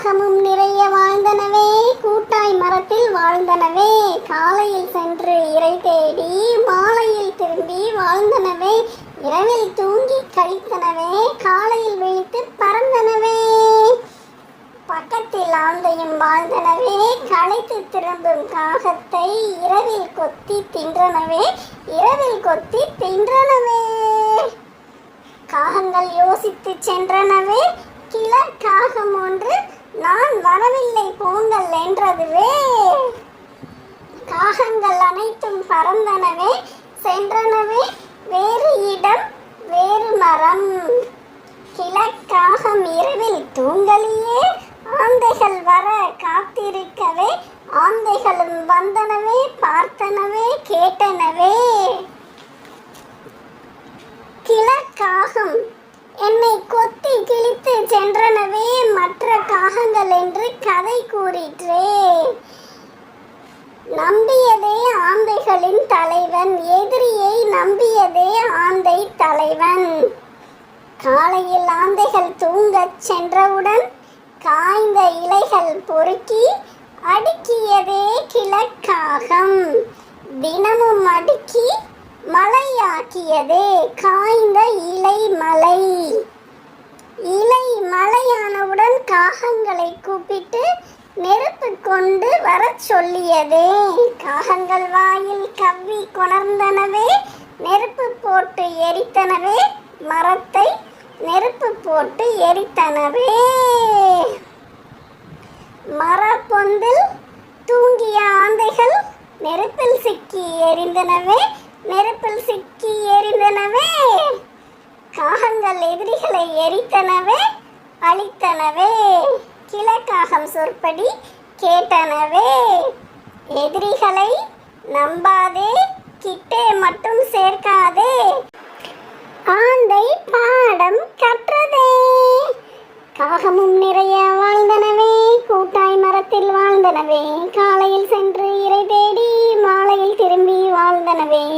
காகமும் நிறைய வாழ்ந்தனவே, கூட்டாய் மரத்தில் வாழ்ந்தனவே. காலையில் சென்று இரை தேடி மாலையில் திரும்பி வாழ்ந்தனவே. இரவில் தூங்கி கழித்தனவே, காலையில் விழித்து பறந்தனவே. பக்கத்தில் ஆந்தையும் வாழ்ந்தனவே, களைத்து திரும்பும் காகத்தை இரவில் கொத்தி தின்றனவே, இரவில் கொத்தி தின்றனவே. காகங்கள் யோசித்து சென்றனவே, கிழக்காகம் ஒன்று நான் வரவில்லை போங்கள் என்றதுவே. காகங்கள் அனைத்தும் பறந்தனவே, சென்றனவே வேறு இடம் வேறு மரம். கிழக்காகம் இரவில் தூங்கலியே, ஆந்தைகள் வர காத்திருக்கவே, ஆந்தைகளும் வந்தனவே, பார்த்தனவே, கேட்டனவே. கிழக்காகம் என்னை கொத்தி கிழித்து சென்றனவே, மற்ற காகங்கள் என்று கதை கூறிற்றே. நம்பியதே ஆந்தைகளின் தலைவன், எதிரியை நம்பியதே ஆந்தை தலைவன். காலையில் ஆந்தைகள் தூங்கச் சென்றவுடன் காய்ந்த இலைகள் பொறுக்கி அடுக்கியதே கிழக்காகம். தினமும் அடுக்கி மழையாக்கியதே காய்ந்த இலை மலை. இலை மழையானவுடன் காகங்களை கூப்பிட்டு நெருப்பு கொண்டு வரச் சொல்லியதே. காகங்கள் வாயில் கவ்வி கொணர்ந்தனவே, நெருப்பு போட்டு எரித்தனவே, மரத்தை நெருப்பு போட்டு எரித்தனவே. மரப்பொந்தில் தூங்கிய ஆந்தைகள் நெருப்பில் சிக்கி எரிந்தனவே, நெருப்பில் சிக்கி எரிந்தனவே. காகங்கள் எதிரிகளை எரித்தனவே, அழித்தனவே. கிழக்காகம் சொற்படி கேட்டனவே. எதிரிகளை நம்பாதே, கிட்டே மட்டும் சேர்க்காதே. ஆந்தை பாடம் கற்றதே. காகமும் நிறைய வாழ்ந்தனவே, கூட்டாய் மரத்தில் வாழ்ந்தனவே. காலையில் சென்று இரை தேடி மாலையில் திரும்பி வாழ்ந்தனவே.